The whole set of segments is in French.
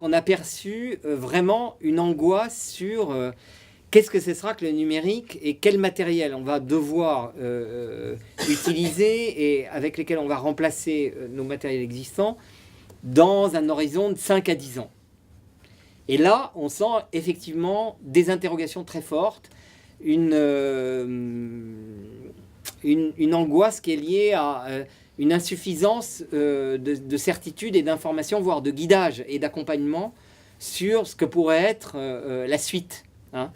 on a perçu vraiment une angoisse sur qu'est-ce que ce sera que le numérique et quel matériel on va devoir utiliser et avec lesquels on va remplacer nos matériels existants dans un horizon de 5 à 10 ans. Et là, on sent effectivement des interrogations très fortes, une angoisse qui est liée à une insuffisance de certitude et d'information, voire de guidage et d'accompagnement sur ce que pourrait être la suite. Hein.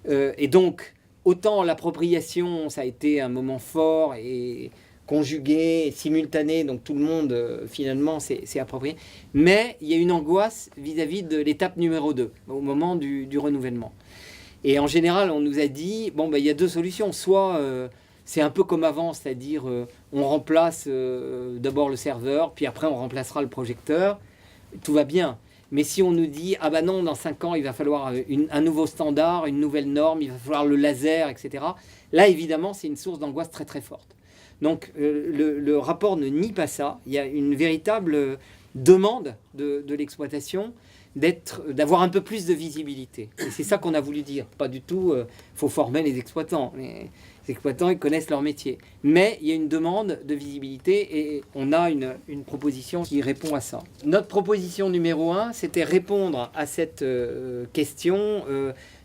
Et donc, autant l'appropriation, ça a été un moment fort et conjugué, simultané, donc tout le monde finalement s'est approprié, mais il y a une angoisse vis-à-vis de l'étape numéro 2, au moment du renouvellement. Et en général, on nous a dit, bon, ben, il y a deux solutions, soit c'est un peu comme avant, c'est-à-dire on remplace d'abord le serveur, puis après on remplacera le projecteur, tout va bien. Mais si on nous dit, ah ben non, dans 5 ans, il va falloir un nouveau standard, une nouvelle norme, il va falloir le laser, etc. Là, évidemment, c'est une source d'angoisse très très forte. Donc, le rapport ne nie pas ça. Il y a une véritable demande de l'exploitation d'avoir un peu plus de visibilité. Et c'est ça qu'on a voulu dire. Pas du tout, faut former les exploitants. Les exploitants, ils connaissent leur métier. Mais il y a une demande de visibilité et on a une proposition qui répond à ça. Notre proposition numéro 1, c'était répondre à cette question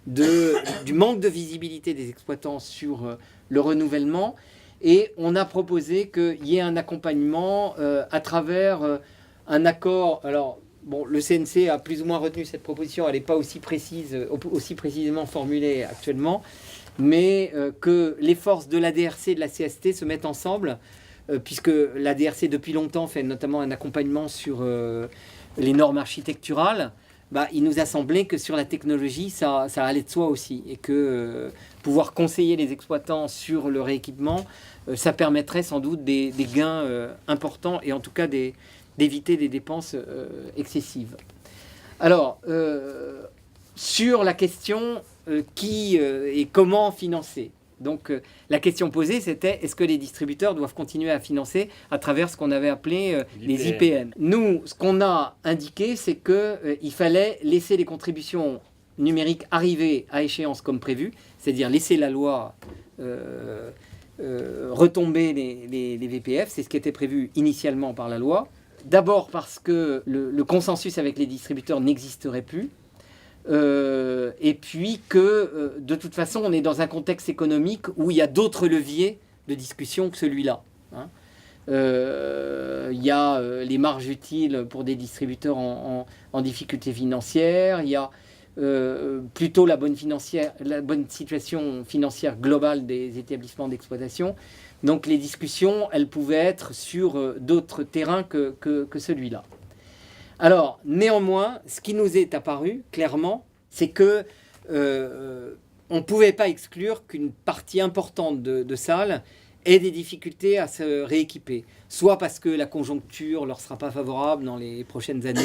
du manque de visibilité des exploitants sur le renouvellement. Et on a proposé qu'il y ait un accompagnement à travers un accord. Alors, bon, le CNC a plus ou moins retenu cette proposition, elle n'est pas aussi précisément formulée actuellement, mais que les forces de la DRC et de la CST se mettent ensemble, puisque la DRC depuis longtemps fait notamment un accompagnement sur les normes architecturales. Bah, il nous a semblé que sur la technologie, ça allait de soi aussi, et que pouvoir conseiller les exploitants sur le rééquipement, ça permettrait sans doute des gains importants, et en tout cas d'éviter des dépenses excessives. Alors, sur la question qui et comment financer. Donc la question posée, c'était est-ce que les distributeurs doivent continuer à financer à travers ce qu'on avait appelé les IPM. Nous, ce qu'on a indiqué, c'est qu'il fallait laisser les contributions numériques arriver à échéance comme prévu, c'est-à-dire laisser la loi retomber les VPF, c'est ce qui était prévu initialement par la loi. D'abord parce que le consensus avec les distributeurs n'existerait plus. Et puis que de toute façon on est dans un contexte économique où il y a d'autres leviers de discussion que celui-là. Hein. Il y a les marges utiles pour des distributeurs en difficulté financière, il y a plutôt la bonne situation financière globale des établissements d'exploitation. Donc les discussions, elles pouvaient être sur d'autres terrains que celui-là. Alors, néanmoins, ce qui nous est apparu, clairement, c'est que on ne pouvait pas exclure qu'une partie importante de salles ait des difficultés à se rééquiper. Soit parce que la conjoncture ne leur sera pas favorable dans les prochaines années,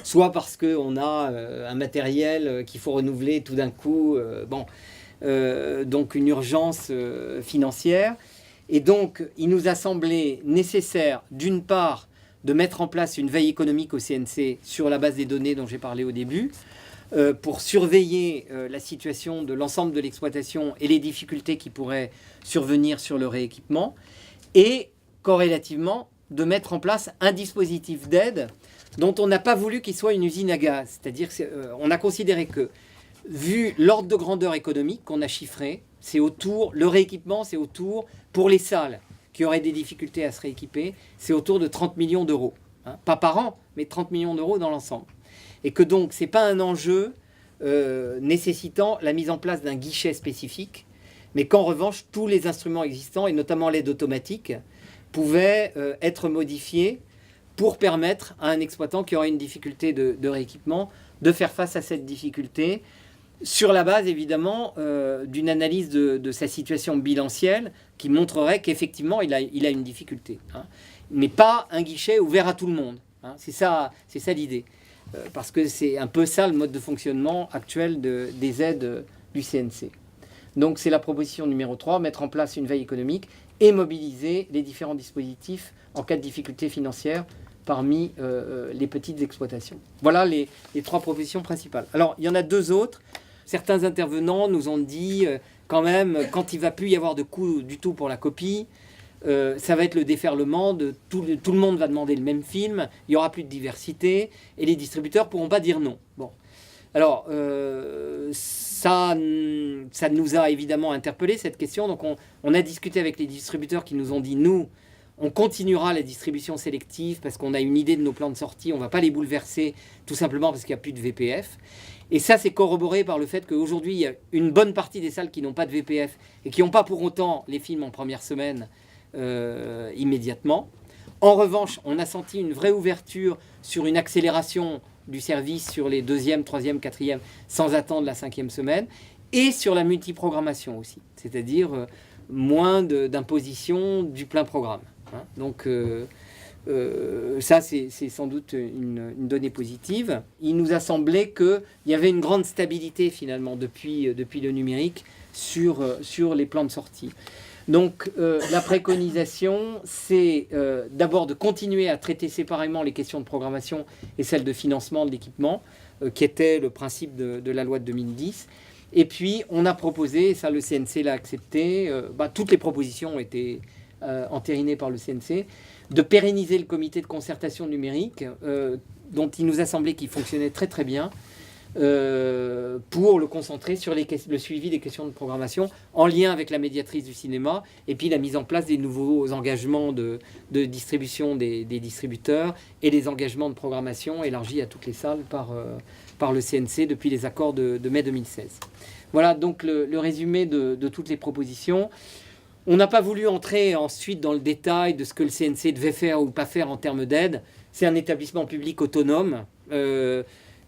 soit parce qu'on a un matériel qu'il faut renouveler tout d'un coup, donc une urgence financière. Et donc, il nous a semblé nécessaire, d'une part, de mettre en place une veille économique au CNC sur la base des données dont j'ai parlé au début, pour surveiller la situation de l'ensemble de l'exploitation et les difficultés qui pourraient survenir sur le rééquipement, et corrélativement de mettre en place un dispositif d'aide dont on n'a pas voulu qu'il soit une usine à gaz. C'est-à-dire qu'on a considéré que, vu l'ordre de grandeur économique qu'on a chiffré, le rééquipement, c'est autour, pour les salles qui auraient des difficultés à se rééquiper, c'est autour de 30 millions d'euros. Hein, pas par an, mais 30 millions d'euros dans l'ensemble. Et que donc, ce n'est pas un enjeu nécessitant la mise en place d'un guichet spécifique, mais qu'en revanche, tous les instruments existants, et notamment l'aide automatique, pouvaient être modifiés pour permettre à un exploitant qui aurait une difficulté de rééquipement de faire face à cette difficulté, sur la base évidemment d'une analyse de sa situation bilancielle qui montrerait qu'effectivement il a une difficulté. Hein. Mais pas un guichet ouvert à tout le monde. Hein. C'est ça l'idée. Parce que c'est un peu ça le mode de fonctionnement actuel des aides du CNC. Donc c'est la proposition numéro 3, mettre en place une veille économique et mobiliser les différents dispositifs en cas de difficulté financière parmi les petites exploitations. Voilà les 3 propositions principales. Alors, il y en a 2 autres. Certains intervenants nous ont dit, quand même, quand il ne va plus y avoir de coût du tout pour la copie, ça va être le déferlement de tout le monde va demander le même film, il n'y aura plus de diversité, et les distributeurs ne pourront pas dire non. Bon. Alors, ça nous a évidemment interpellé cette question, donc on a discuté avec les distributeurs qui nous ont dit, nous, on continuera la distribution sélective parce qu'on a une idée de nos plans de sortie, on ne va pas les bouleverser tout simplement parce qu'il n'y a plus de VPF. Et ça, c'est corroboré par le fait qu'aujourd'hui, il y a une bonne partie des salles qui n'ont pas de VPF et qui n'ont pas pour autant les films en première semaine immédiatement. En revanche, on a senti une vraie ouverture sur une accélération du service sur les 2e, 3e, 4e, sans attendre la 5e semaine, et sur la multiprogrammation aussi, c'est-à-dire moins d'imposition du plein programme. Hein. Donc ça, c'est sans doute une donnée positive. Il nous a semblé qu'il y avait une grande stabilité finalement depuis le numérique sur les plans de sortie. Donc la préconisation, c'est d'abord de continuer à traiter séparément les questions de programmation et celles de financement de l'équipement, qui était le principe de la loi de 2010. Et puis on a proposé, et ça le CNC l'a accepté, toutes les propositions ont été entérinées par le CNC, de pérenniser le comité de concertation numérique, dont il nous a semblé qu'il fonctionnait très très bien, pour le concentrer sur le suivi des questions de programmation en lien avec la médiatrice du cinéma et puis la mise en place des nouveaux engagements de distribution des distributeurs et des engagements de programmation élargis à toutes les salles par le CNC depuis les accords de mai 2016. Voilà donc le résumé de toutes les propositions. On n'a pas voulu entrer ensuite dans le détail de ce que le CNC devait faire ou pas faire en termes d'aide. C'est un établissement public autonome.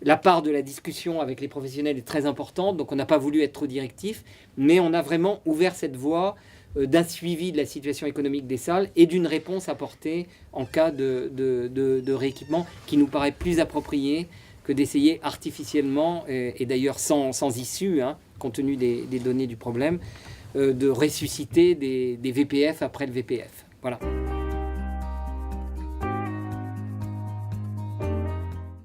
La part de la discussion avec les professionnels est très importante, donc on n'a pas voulu être trop directif, mais on a vraiment ouvert cette voie d'un suivi de la situation économique des salles et d'une réponse apportée en cas de rééquipement qui nous paraît plus approprié que d'essayer artificiellement, et d'ailleurs sans issue, hein, compte tenu des données du problème, de ressusciter des VPF après le VPF. Voilà.